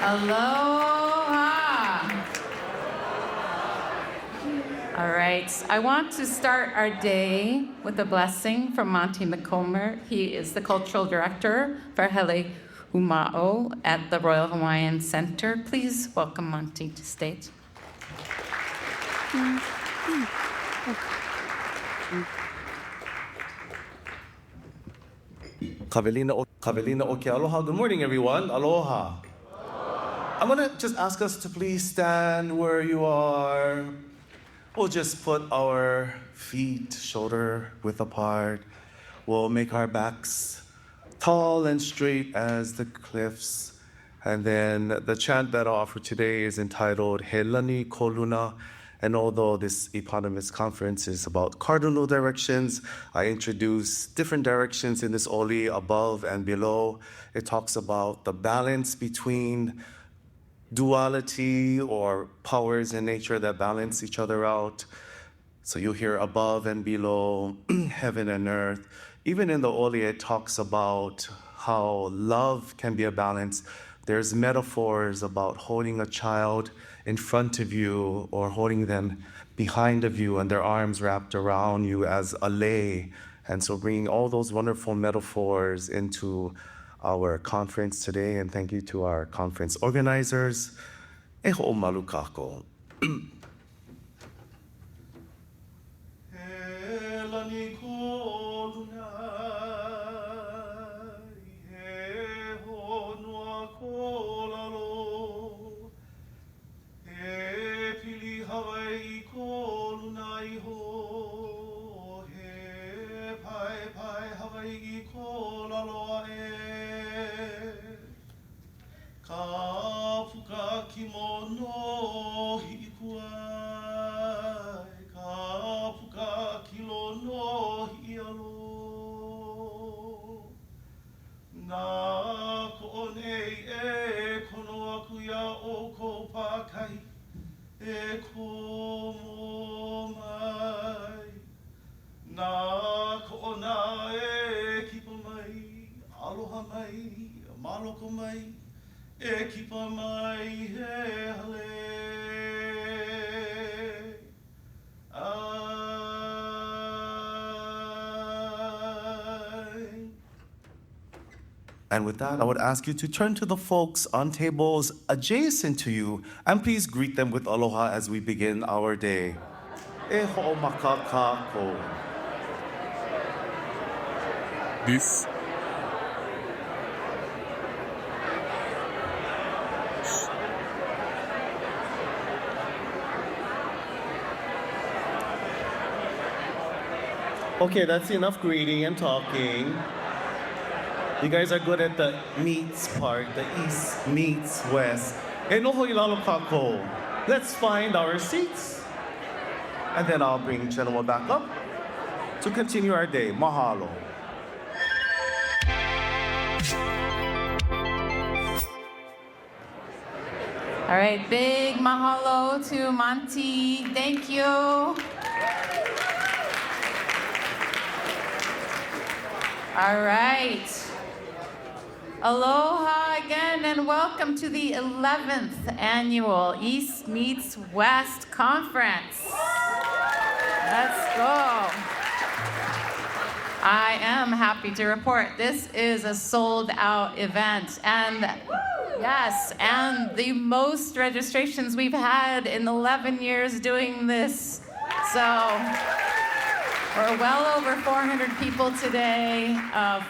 Aloha. All right, I want to start our day with a blessing from Monte McComber. He is the cultural director for Hele Huma'o at the Royal Hawaiian Center. Please welcome Monte to stage. Kavelina o ke aloha. Good morning, everyone. Aloha. I'm going to just ask us to please stand where you are. We'll just put our feet shoulder width apart. We'll make our backs tall and straight as the cliffs. And then the chant that I'll offer today is entitled He Lani Ko Luna. And although this eponymous conference is about cardinal directions, I introduce different directions in this oli above and below. It talks about the balance between duality or powers in nature that balance each other out. So you hear above and below, heaven and earth. Even in the oli, it talks about how love can be a balance. There's metaphors about holding a child in front of you or holding them behind of you and their arms wrapped around you as a lei. And so bringing all those wonderful metaphors into our conference today, and thank you to our conference organizers. E ho'omalu kākou. Ka puka kimono hikuai, ka puka kilono hialo. Na ko'onei e kono aku ia o ko pakai, e komo mai. Na ko'ona e kipa mai, aloha mai, maloko mai. E kipa mai he hale. And with that, I would ask you to turn to the folks on tables adjacent to you and please greet them with aloha as we begin our day. E ho'omaka kākou. This Okay, that's enough greeting and talking. You guys are good at the meets part, the east meets west. E noho i lalo kākou. Let's find our seats. And then I'll bring Genoa back up to continue our day. Mahalo. All right, big mahalo to Monte. Thank you. All right. Aloha again and welcome to the 11th annual East Meets West Conference. Let's go. I am happy to report this is a sold out event and yes, and the most registrations we've had in 11 years doing this. So we're well over 400 people today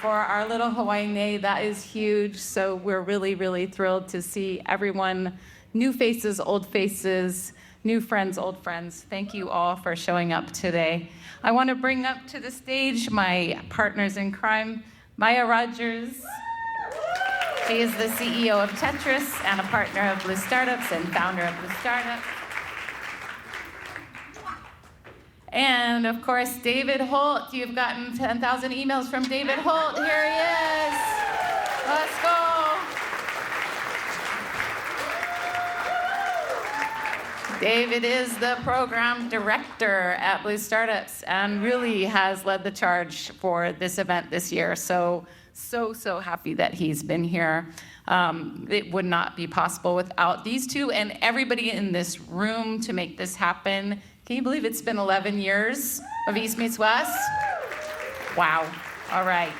for our little Hawaiian Day. That is huge. So we're really, really thrilled to see everyone, new faces, old faces, new friends, old friends. Thank you all for showing up today. I want to bring up to the stage my partners in crime, Maya Rogers. She is the CEO of Tetris and a partner of Blue Startups and founder of Blue Startups. And of course, David Holt. You've gotten 10,000 emails from David Holt. Here he is. Let's go. David is the program director at Blue Startups and really has led the charge for this event this year. So happy that he's been here. It would not be possible without these two and everybody in this room to make this happen. Can you believe it's been 11 years of East Meets West? Wow. All right.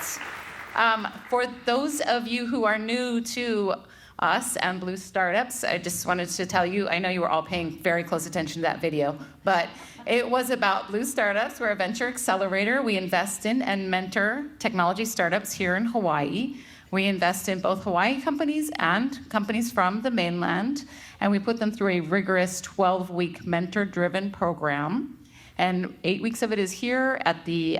For those of you who are new to us and Blue Startups, I just wanted to tell you, I know you were all paying very close attention to that video, but it was about Blue Startups. We're a venture accelerator. We invest in and mentor technology startups here in Hawaii. We invest in both Hawaii companies and companies from the mainland, and we put them through a rigorous 12-week mentor-driven program. And 8 weeks of it is here at the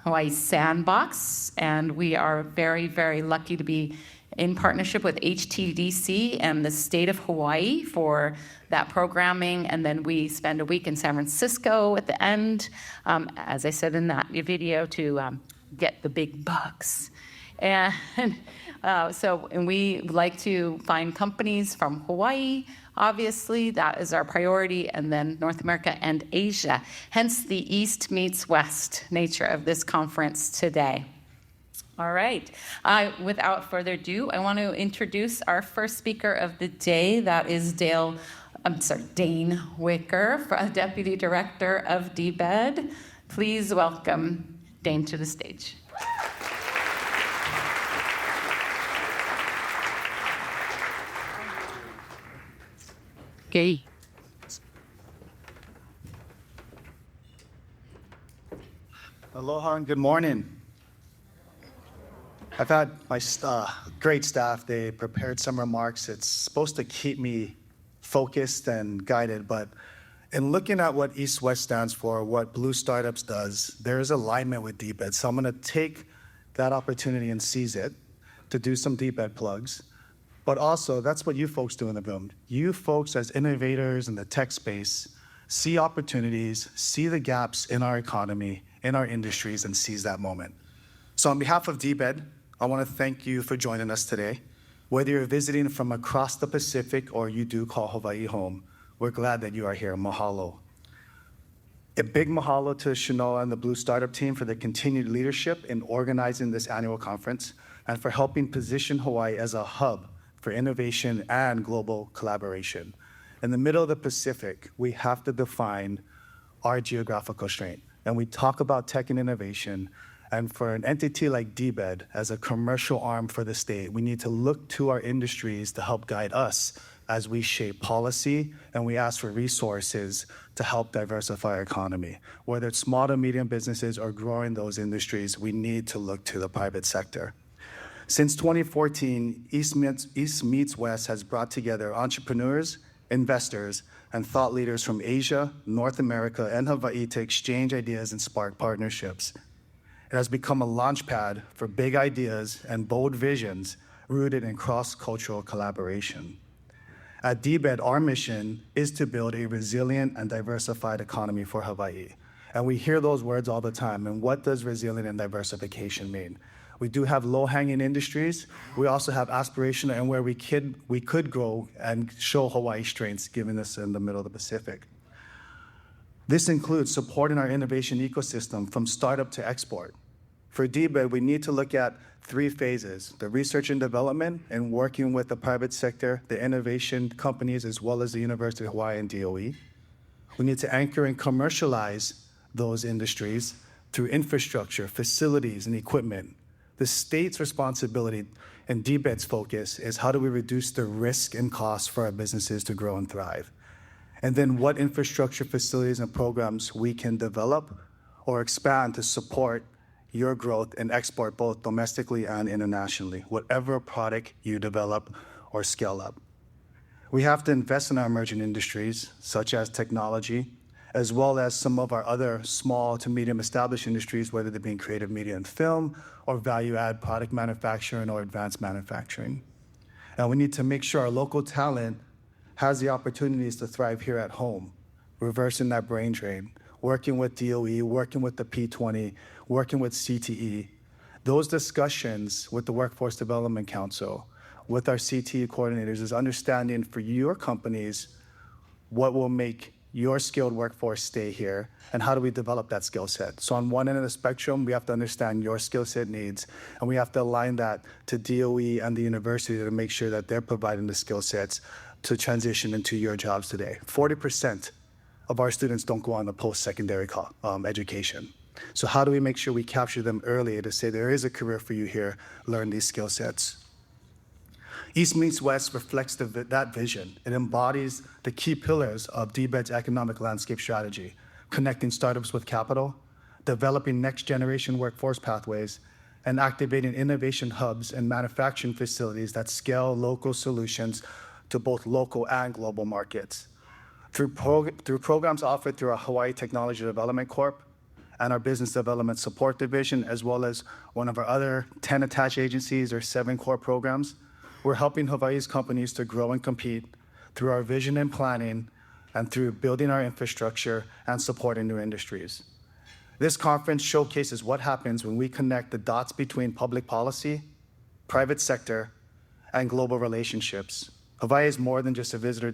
Hawaii Sandbox, and we are very, very lucky to be in partnership with HTDC and the state of Hawaii for that programming. And then we spend a week in San Francisco at the end, as I said in that video, to get the big bucks. And we like to find companies from Hawaii, obviously, that is our priority, and then North America and Asia, hence the East meets West nature of this conference today. All right. Without further ado, I want to introduce our first speaker of the day. That is Dane Wicker, Deputy Director of DBED. Please welcome Dane to the stage. Okay. Aloha and good morning. I've had my great staff. They prepared some remarks. It's supposed to keep me focused and guided, but in looking at what East-West stands for, what Blue Startups does, there is alignment with DBED. So I'm going to take that opportunity and seize it to do some DBED plugs. But also, that's what you folks do in the room. You folks as innovators in the tech space see opportunities, see the gaps in our economy, in our industries, and seize that moment. So on behalf of DBED, I want to thank you for joining us today. Whether you're visiting from across the Pacific or you do call Hawaii home, we're glad that you are here. Mahalo. A big mahalo to Shanoa and the Blue Startup team for their continued leadership in organizing this annual conference and for helping position Hawaii as a hub for innovation and global collaboration. In the middle of the Pacific, we have to define our geographical strength. And we talk about tech and innovation. And for an entity like DBED, as a commercial arm for the state, we need to look to our industries to help guide us as we shape policy and we ask for resources to help diversify our economy. Whether it's small to medium businesses or growing those industries, we need to look to the private sector. Since 2014, East Meets West has brought together entrepreneurs, investors, and thought leaders from Asia, North America, and Hawaii to exchange ideas and spark partnerships. It has become a launchpad for big ideas and bold visions rooted in cross-cultural collaboration. At DBED, our mission is to build a resilient and diversified economy for Hawaii. And we hear those words all the time. And what does resilient and diversification mean? We do have low-hanging industries. We also have aspirational and where we could grow and show Hawaii's strengths, given this in the middle of the Pacific. This includes supporting our innovation ecosystem from startup to export. For DBED, we need to look at 3 phases: the research and development and working with the private sector, the innovation companies, as well as the University of Hawaii and DOE. We need to anchor and commercialize those industries through infrastructure, facilities, and equipment. The state's responsibility and DBED's focus is how do we reduce the risk and costs for our businesses to grow and thrive? And then what infrastructure, facilities, and programs we can develop or expand to support your growth and export both domestically and internationally, whatever product you develop or scale up. We have to invest in our emerging industries, such as technology, as well as some of our other small to medium established industries, whether they be in creative media and film, or value-add product manufacturing or advanced manufacturing. And we need to make sure our local talent has the opportunities to thrive here at home, reversing that brain drain, working with DOE, working with the P20, working with CTE. Those discussions with the Workforce Development Council, with our CTE coordinators, is understanding for your companies what will make your skilled workforce stay here, and how do we develop that skill set? So on one end of the spectrum, we have to understand your skill set needs, and we have to align that to DOE and the university to make sure that they're providing the skill sets to transition into your jobs today. 40% of our students don't go on to post-secondary education. So how do we make sure we capture them early to say there is a career for you here, learn these skill sets? East Meets West reflects that vision. It embodies the key pillars of DBED's economic landscape strategy: connecting startups with capital, developing next-generation workforce pathways, and activating innovation hubs and manufacturing facilities that scale local solutions to both local and global markets. Through programs offered through our Hawaii Technology Development Corp. And our Business Development Support Division, as well as one of our other 10 attached agencies or 7 core programs, we're helping Hawaii's companies to grow and compete through our vision and planning and through building our infrastructure and supporting new industries. This conference showcases what happens when we connect the dots between public policy, private sector, and global relationships. Hawaii is more than just a visitor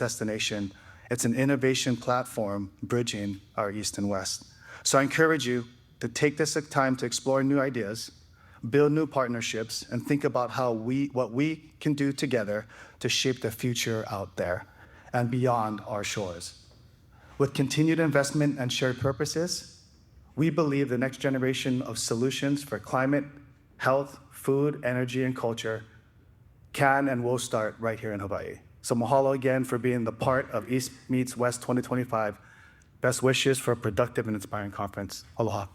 destination. It's an innovation platform bridging our East and West. So I encourage you to take this time to explore new ideas, build new partnerships, and think about what we can do together to shape the future out there and beyond our shores. With continued investment and shared purposes, we believe the next generation of solutions for climate, health, food, energy, and culture can and will start right here in Hawaii. So mahalo again for being the part of East Meets West 2025. Best wishes for a productive and inspiring conference. Aloha.